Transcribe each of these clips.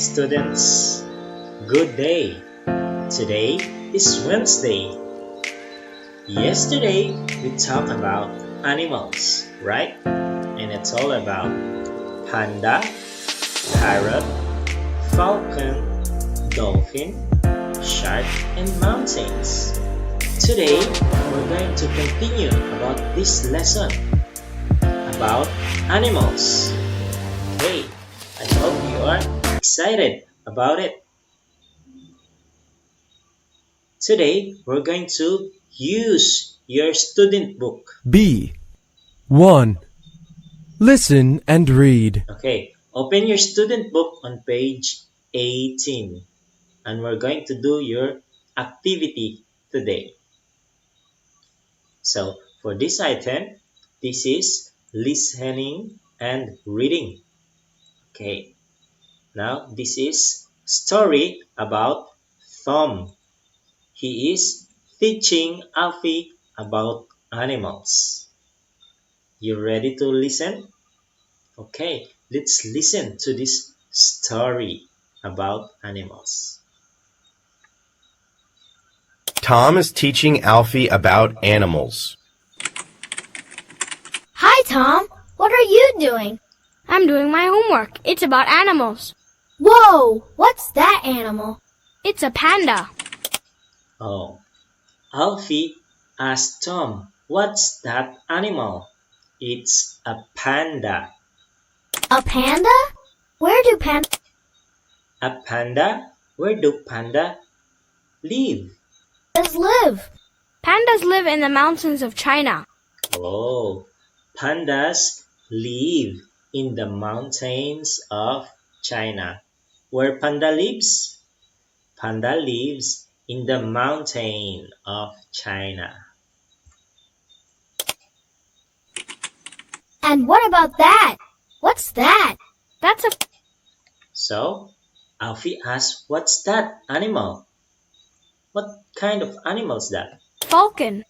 Students, good day. Today is Wednesday. Yesterday we talked about animals, right? And it's all about panda, parrot, falcon, dolphin, shark, and mountains. Today we're going to continue about this lesson about animals. Okay, I hope you are excited about it. Today we're going to use your student book. B. 1. Listen and read. Okay, open your student book on page 18 and we're going to do your activity today. So for this item, this is listening and reading. Okay, now this is story about Tom. He is teaching Alfie about animals. You ready to listen? Okay, let's listen to this story about animals. Tom is teaching Alfie about animals. Hi, Tom. What are you doing? I'm doing my homework. It's about animals. Whoa! What's that animal? It's a panda. Oh, Alfie asked Tom, what's that animal? It's a panda. A panda? Where do pandas A panda? Where do panda live? live? Pandas live in the mountains of China. Oh, pandas live in the mountains of China. Where panda lives? Panda lives in the mountain of China. And what about that? What's that? That's a So, Alfie asked, what's that animal? What kind of animal is that? falcon.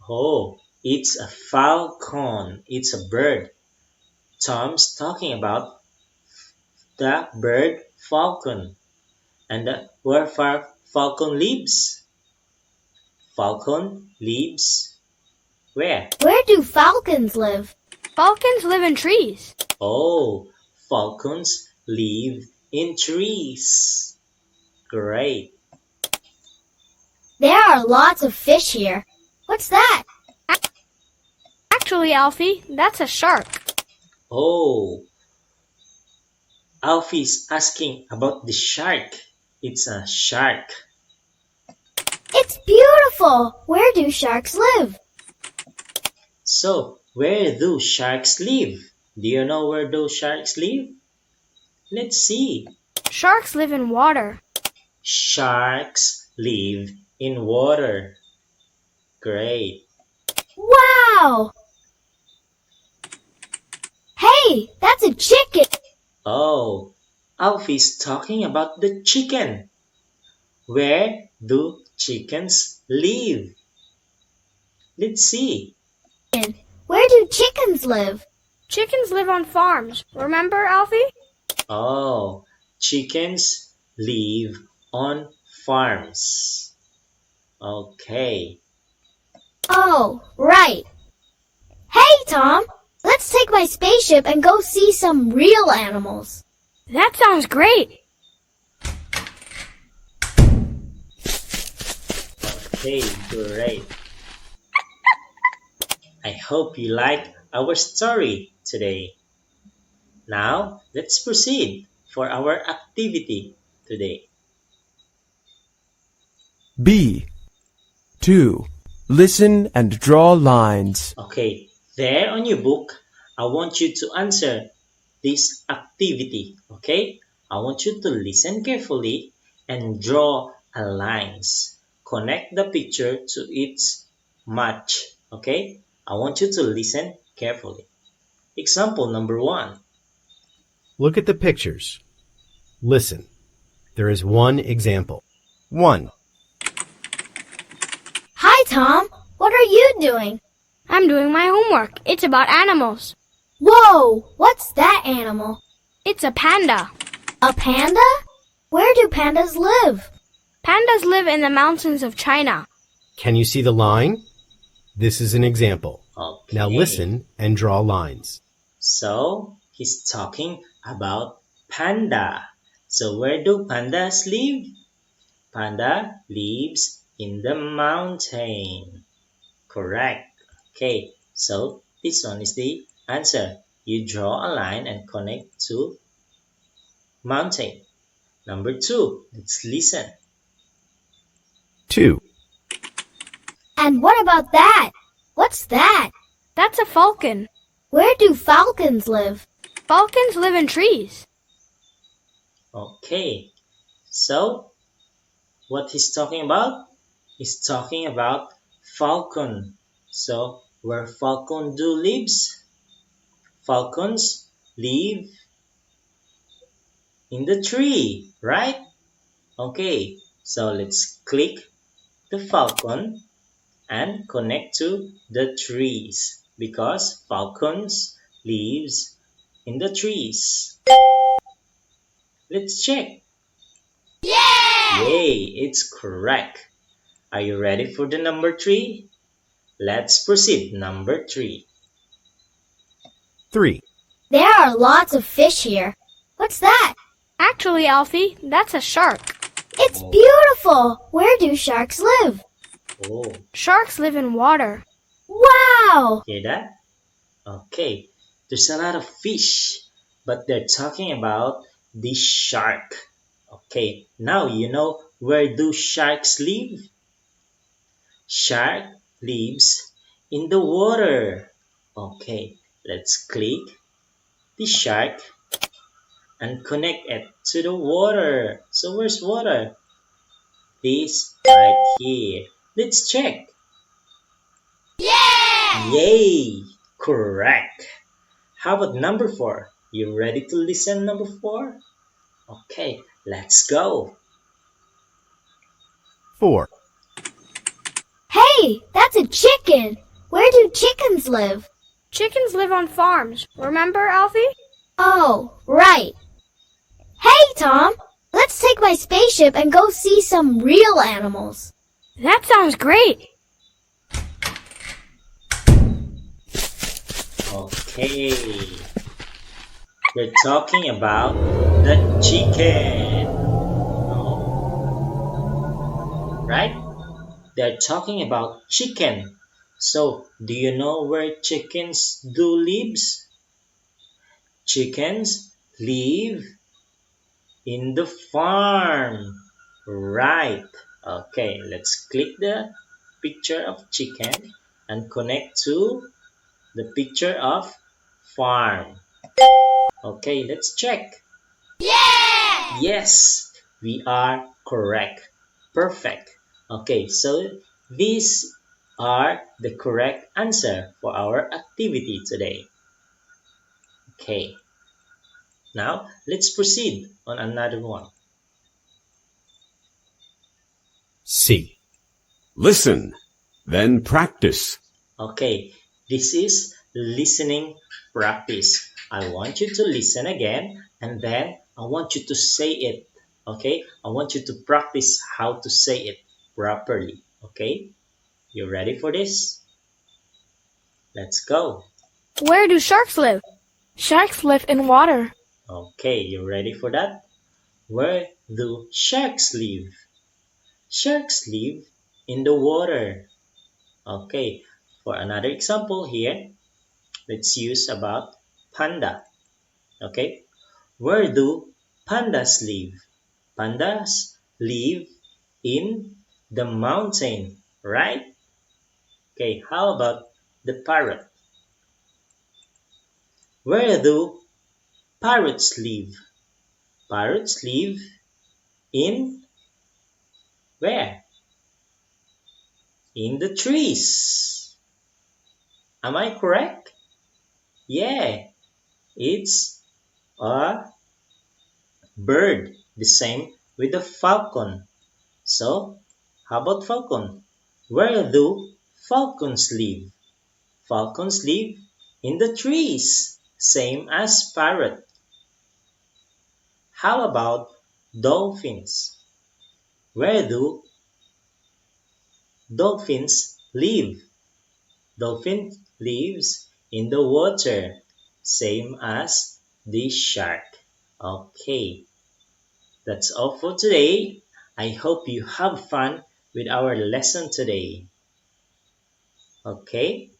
Oh, it's a falcon. It's a bird. Tom's talking about the bird falcon. And where falcon lives? Falcon lives where? Where do falcons live? Falcons live in trees. Oh, falcons live in trees. Great. There are lots of fish here. What's that? Actually, Alfie, that's a shark. Oh, Alfie's asking about the shark. It's a shark. It's beautiful. Where do sharks live? So, where do sharks live? Do you know where those sharks live? Let's see. Sharks live in water. Sharks live in water. Great. Wow! Hey, that's a chicken. Oh, Alfie's talking about the chicken. Where do chickens live? Let's see. Where do chickens live? Chickens live on farms. Remember, Alfie? Oh, chickens live on farms. Okay. Oh, right. Hey, Tom. Let's take my spaceship and go see some real animals. That sounds great. Okay, great. I hope you like our story today. Now, let's proceed for our activity today. B. 2. Listen and draw lines. Okay, there on your book, I want you to answer this activity, okay? I want you to listen carefully and draw a lines. Connect the picture to its match, okay? I want you to listen carefully. Example number 1. Look at the pictures. Listen. There is one example. 1. Hi, Tom. What are you doing? I'm doing my homework. It's about animals. Whoa! What's that animal? It's a panda. A panda? Where do pandas live? Pandas live in the mountains of China. Can you see the line? This is an example. Okay. Now listen and draw lines. So he's talking about panda. So where do pandas live? Panda lives in the mountain. Correct. Okay, so this one is the answer. You draw a line and connect to mountain. Number 2, let's listen. 2. And what about that? What's that? That's a falcon. Where do falcons live? Falcons live in trees. Okay, so what he's talking about? He's talking about falcon. So where falcon do lives? Falcons live in the tree, right? Okay, so let's click the falcon and connect to the trees because falcons lives in the trees. Let's check. Yay, it's correct. Are you ready for the number 3? Let's proceed. Number 3. 3. There are lots of fish here. What's that? Actually, Alfie, that's a shark. It's beautiful. Where do sharks live? Oh, Sharks live in water. Wow! hear that? Okay, there's a lot of fish, but they're talking about the shark. Okay, now you know where do sharks live? Shark lives in the water. Okay, let's click the shark and connect it to the water. So where's water? This right here. Let's check. Yay! Correct. How about number 4? You ready to listen number 4? Okay, let's go. 4. Hey, that's a chicken. Where do chickens live? Chickens live on farms. Remember, Alfie? Oh, right. Hey, Tom, let's take my spaceship and go see some real animals. That sounds great. Okay. We're talking about the chicken. Oh. Right? They're talking about chicken. So, do you know where chickens do lives? Chickens live in the farm. Right. Okay, let's click the picture of chicken and connect to the picture of farm. Okay, let's check. Yes, we are correct. Perfect. Okay, so these are the correct answer for our activity today. Okay, now let's proceed on another one. C. Listen, then practice. Okay, this is listening practice. I want you to listen again and then I want you to say it. Okay, I want you to practice how to say it properly. Okay, you ready for this? Let's go. Where do sharks live? Sharks live in water. Okay, you ready for that? Where do sharks live? Sharks live in the water. Okay, for another example here, let's use about panda. Okay, where do pandas live? Pandas live in the mountain, right? Okay, how about the parrot? Where do parrots live? Parrots live in where? In the trees. Am I correct? Yeah, it's a bird, the same with the falcon. So, how about falcon? Where do falcons live? Falcons live in the trees, same as parrot. How about dolphins? Where do dolphins live? Dolphin lives in the water, same as the shark. Okay, that's all for today. I hope you have fun with our lesson today. Okay,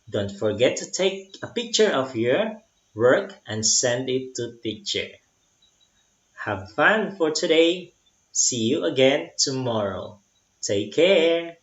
don't forget to take a picture of your work and send it to teacher. Have fun for today. See you again tomorrow. Take care.